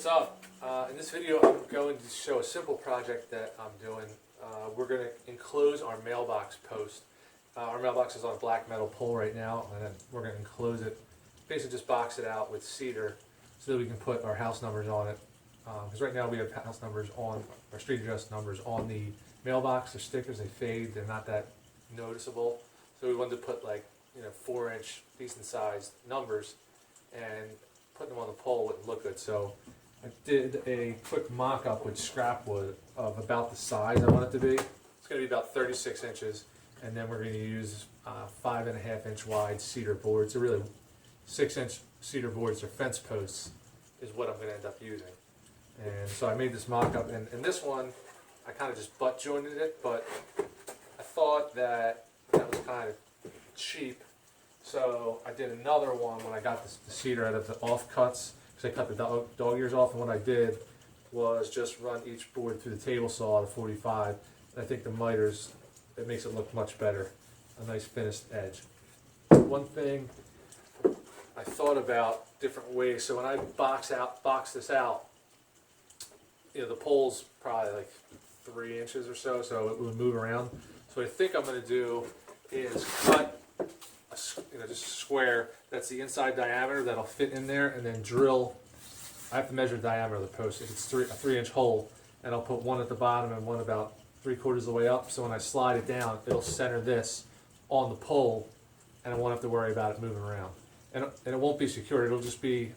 What's up? In this video I'm going to show a simple project that I'm doing. We're going to enclose our mailbox post. Our mailbox is on a black metal pole right now, and then we're going to enclose it. Basically just box it out with cedar so that we can put our house numbers on it. Because right now we have house numbers on, our street address numbers on the mailbox. They're stickers, they fade, they're not that noticeable. So we wanted to put 4-inch decent sized numbers and putting them on the pole wouldn't look good. So I did a quick mock-up with scrap wood of about the size I want it to be. It's going to be about 36 inches, and then we're going to use 5.5-inch wide cedar boards. They're really 6-inch cedar boards or fence posts is what I'm going to end up using. And so I made this mock-up, and this one I kind of just butt jointed it, but I thought that was kind of cheap. So I did another one when I got the cedar out of the offcuts, because I cut the dog ears off, and what I did was just run each board through the table saw at a 45, and I think the miters, it makes it look much better, a nice finished edge. One thing I thought about different ways, so when I box this out, the pole's probably like 3 inches or so it would move around. So what I think I'm going to do is cut just a square that's the inside diameter that'll fit in there, and then drill. I have to measure the diameter of the post. If it's a 3-inch hole, and I'll put one at the bottom and one about 3/4 of the way up, so when I slide it down it'll center this on the pole and I won't have to worry about it moving around, and it won't be secured. It'll just be,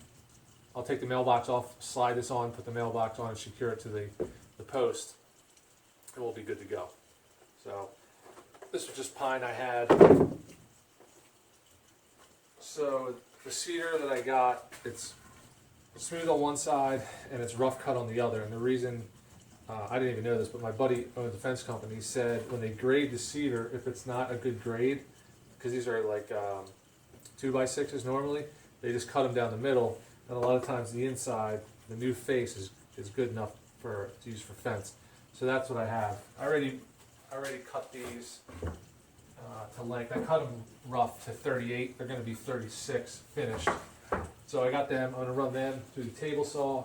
I'll take the mailbox off, slide this on, put the mailbox on, and secure it to the post, and we'll be good to go. So this was just pine I had. So the cedar that I got, it's smooth on one side and it's rough cut on the other. And the reason, I didn't even know this, but my buddy owned a fence company, said when they grade the cedar, if it's not a good grade, because these are like 2x6s normally, they just cut them down the middle, and a lot of times the inside, the new face is good enough to use for fence. So that's what I have. I already cut these to length. I cut them rough to 38. They're going to be 36 finished. So I got them. I'm going to run them through the table saw,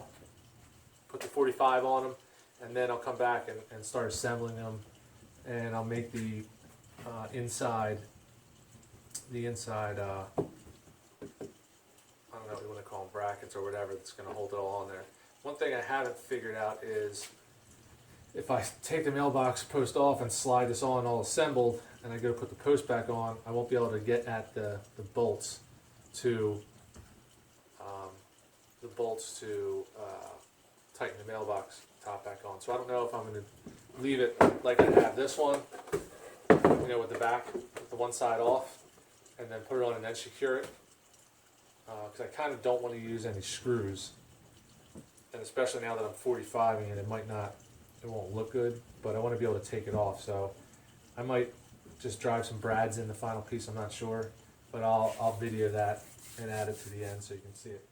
put the 45 on them, and then I'll come back and start assembling them. And I'll make the inside. I don't know what you want to call them, brackets or whatever, that's going to hold it all on there. One thing I haven't figured out is if I take the mailbox post off and slide this on all assembled, and I go to put the post back on, I won't be able to get at the bolts to tighten the mailbox top back on. So I don't know if I'm going to leave it like I have this one, with the back, with the one side off, and then put it on and then secure it, because I kind of don't want to use any screws, and especially now that I'm 45 and it won't look good, but I want to be able to take it off. So I might just drive some brads in the final piece, I'm not sure, but I'll video that and add it to the end so you can see it.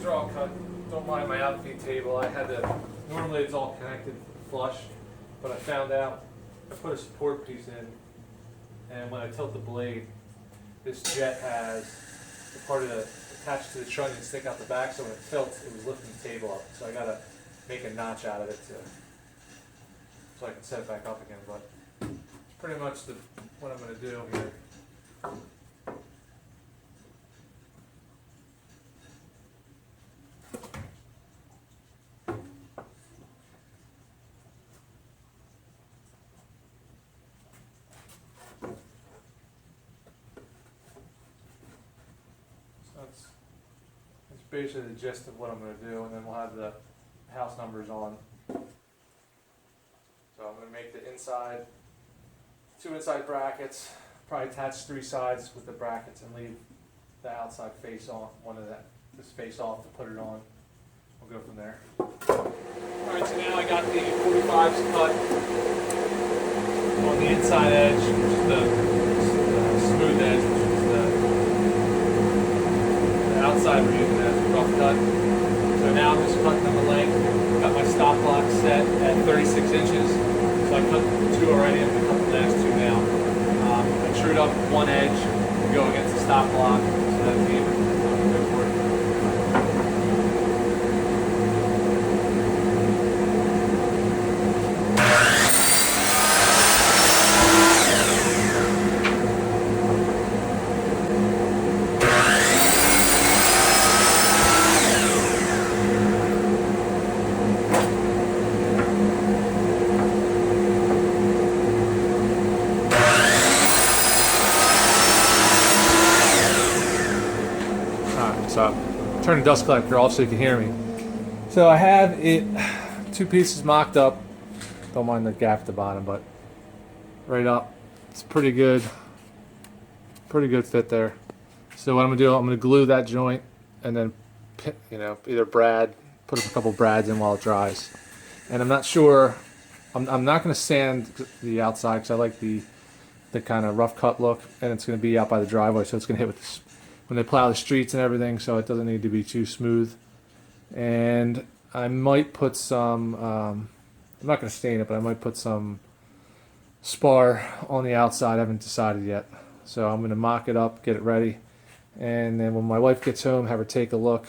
are all cut. Don't mind my outfeed table. I had to, normally it's all connected flush, but I found out I put a support piece in, and when I tilt the blade, this jet has the part of the attached to the trunnion and stick out the back, so when it tilts, it was lifting the table up. So I gotta make a notch out of it so I can set it back up again. But pretty much what I'm gonna do here. That's basically the gist of what I'm going to do, and then we'll have the house numbers on. So I'm going to make the inside, 2 inside brackets, probably attach 3 sides with the brackets and leave the outside face on, this face off to put it on. We'll go from there. Alright, so now I got the 45s cut on the inside edge, which is the smooth edge, which is the outside we're using as a rough cut. So now I'm just cutting them a length. Got my stop block set at 36 inches. So I cut 2 already, I'm going to cut the last 2 now. I trued up one edge to go against the stop block, so that's even. Go for it. So turn the dust collector off so you can hear me. So I have it 2 pieces mocked up. Don't mind the gap at the bottom, but right up. It's pretty good fit there. So what I'm gonna do, I'm gonna glue that joint and then, either put a couple brads in while it dries. And I'm not sure, I'm not gonna sand the outside because I like the kind of rough cut look, and it's gonna be out by the driveway, so it's gonna hit with this when they plow the streets and everything, so it doesn't need to be too smooth. And I might put some, I'm not going to stain it, but I might put some Spar on the outside. I haven't decided yet. So I'm going to mock it up, get it ready, and then when my wife gets home, have her take a look.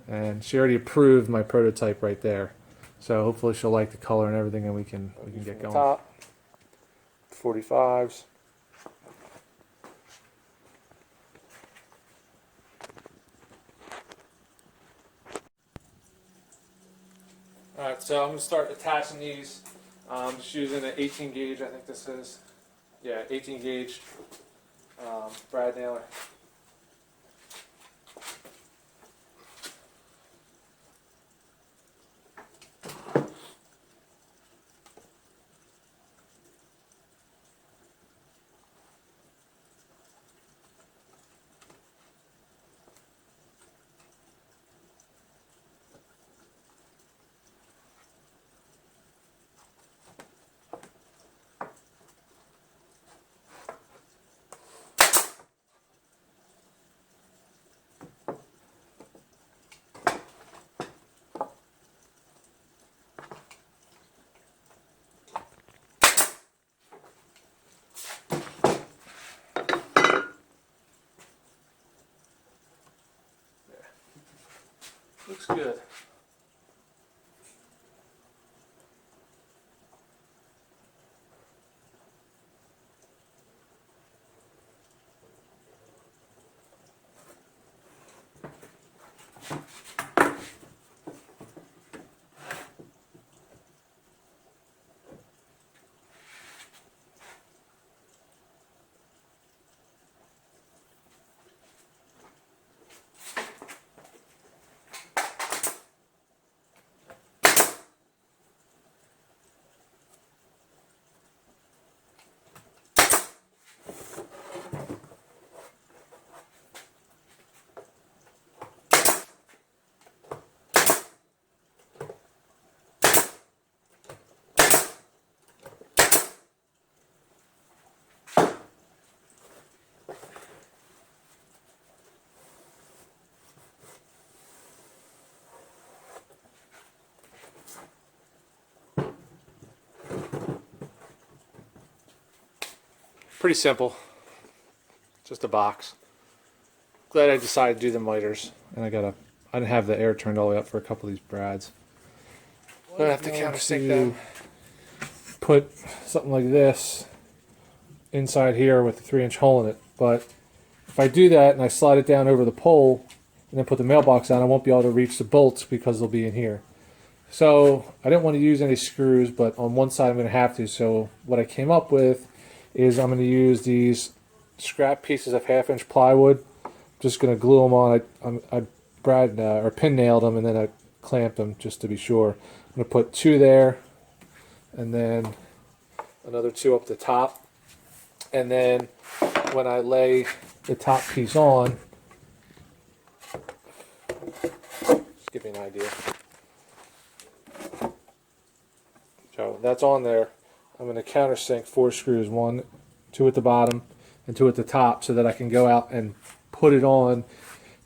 And she already approved my prototype right there. So hopefully she'll like the color and everything, and we can get going. Top 45s. Alright, so I'm going to start attaching these. I'm just using an 18 gauge, I think this is. Yeah, 18 gauge brad nailer. Looks good. pretty simple. Just a box. Glad I decided to do the miters. And I didn't have the air turned all the way up for a couple of these brads. I'm gonna have to countersink them. Put something like this inside here with a 3-inch hole in it. But if I do that and I slide it down over the pole and then put the mailbox on, I won't be able to reach the bolts because they'll be in here. So I didn't want to use any screws, but on one side I'm going to have to. So what I came up with is I'm going to use these scrap pieces of 1/2-inch plywood. I'm just going to glue them on. I pin nailed them and then I clamped them just to be sure. I'm going to put 2 there and then another 2 up the top. And then when I lay the top piece on, just give me an idea. So that's on there. I'm going to countersink 4 screws, 1, 2 at the bottom and 2 at the top, so that I can go out and put it on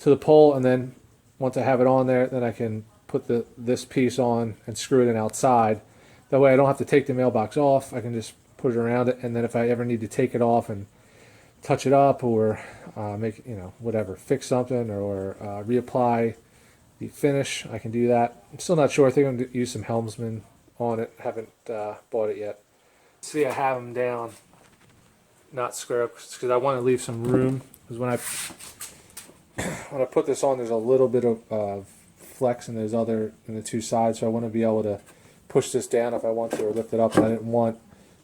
to the pole, and then once I have it on there, then I can put this piece on and screw it in outside. That way I don't have to take the mailbox off. I can just put it around it, and then if I ever need to take it off and touch it up or make, whatever, fix something or reapply the finish, I can do that. I'm still not sure. I think I'm going to use some Helmsman on it. Haven't bought it yet. See, I have them down, not square up, because I want to leave some room. Because when I put this on, there's a little bit of flex in the 2 sides, so I want to be able to push this down if I want to, or lift it up. And I didn't want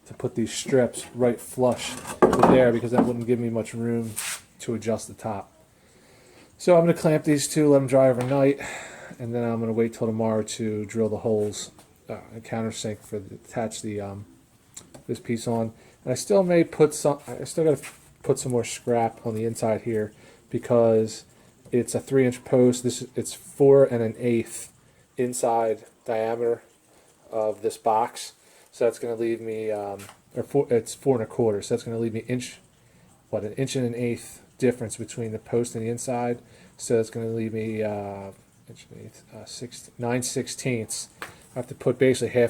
to put these strips right flush with there, because that wouldn't give me much room to adjust the top. So I'm going to clamp these 2, let them dry overnight, and then I'm going to wait till tomorrow to drill the holes and countersink attach this piece on. And I still may put some. I still got to put some more scrap on the inside here because it's a 3-inch post. It's 4 1/8 inside diameter of this box. So that's going to leave me, it's 4 1/4. So that's going to leave me an 1 1/8 difference between the post and the inside. So that's going to leave me 9/16. I have to put basically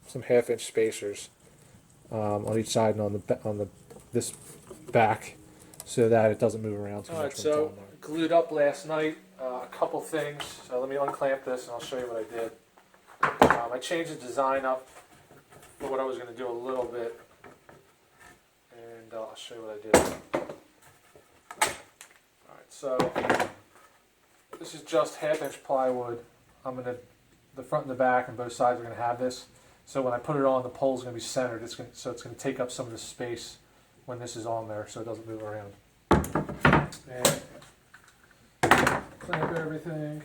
some 1/2-inch spacers on each side and on this back, so that it doesn't move around too much. Alright, so glued up last night. A couple things. So let me unclamp this and I'll show you what I did. I changed the design up for what I was going to do a little bit, and I'll show you what I did. Alright, so this is just 1/2-inch plywood. The front and the back and both sides are going to have this. So when I put it on, the pole's going to be centered. So it's going to take up some of the space when this is on there, so it doesn't move around. And clamp everything.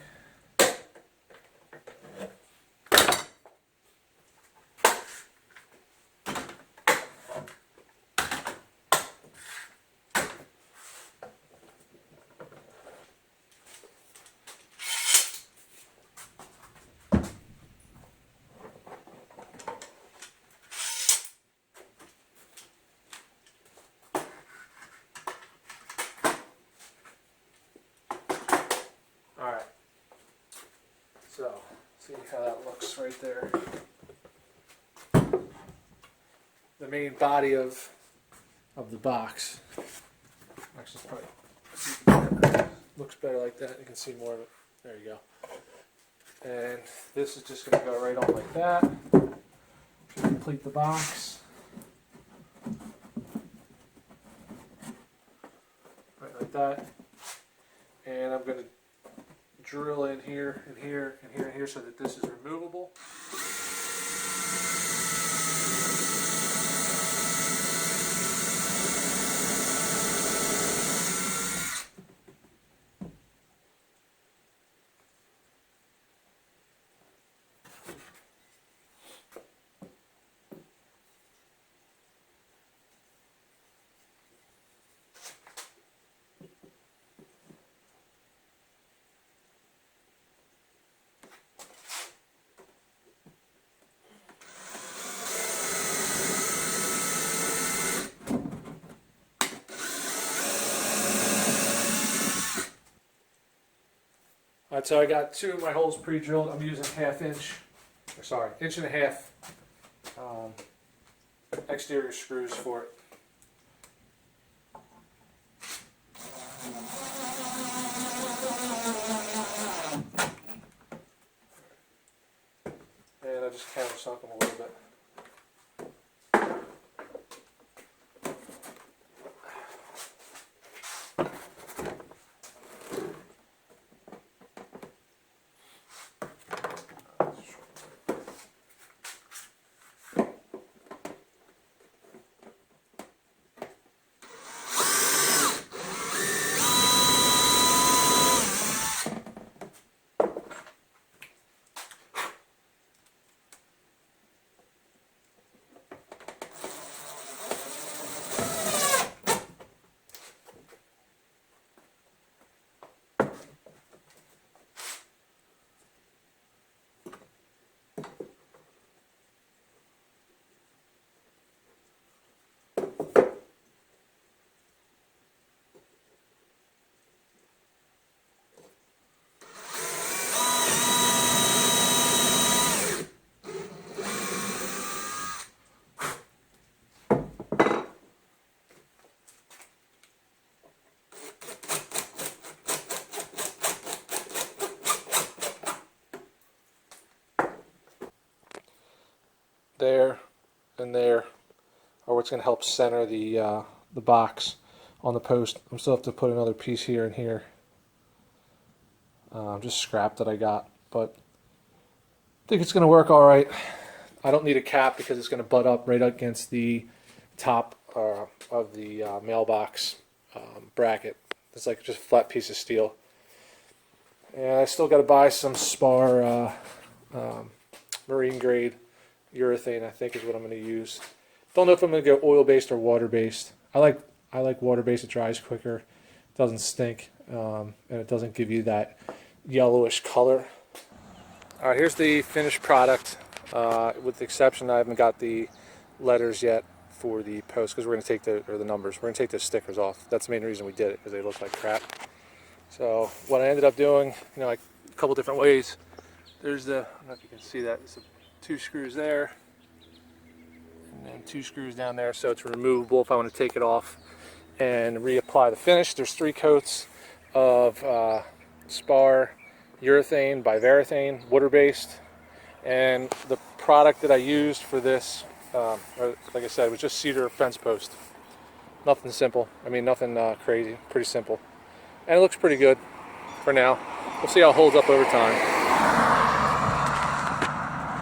Alright, so see how that looks right there. The main body of the box. Actually, probably looks better like that. You can see more of it. There you go. And this is just going to go right on like that to complete the box. Right like that. And I'm going to drill in here and here and here and here so that this is removable. Alright, so I got 2 of my holes pre-drilled. I'm using 1/2 inch exterior screws for it. just countersunk them a little bit. There and there are what's going to help center the box on the post. I'm still have to put another piece here and here. Just scrap that I got, but I think it's going to work all right. I don't need a cap because it's going to butt up right against the top of the mailbox bracket. It's like just a flat piece of steel. And I still got to buy some Spar marine grade urethane, I think is what I'm going to use. Don't know if I'm going to go oil based or water based. I like water based. It dries quicker, doesn't stink, and it doesn't give you that yellowish color. All right, here's the finished product. With the exception, I haven't got the letters yet for the post because we're going to take the numbers. We're going to take the stickers off. That's the main reason we did it, because they look like crap. So what I ended up doing, like a couple different ways. There's the, I don't know if you can see that. It's 2 screws there, and then 2 screws down there, so it's removable if I want to take it off and reapply the finish. There's 3 coats of Spar Urethane by Varathane, water-based, and the product that I used for this, like I said, was just Cedar fence post. Nothing simple. I mean, nothing crazy. Pretty simple, and it looks pretty good for now. We'll see how it holds up over time.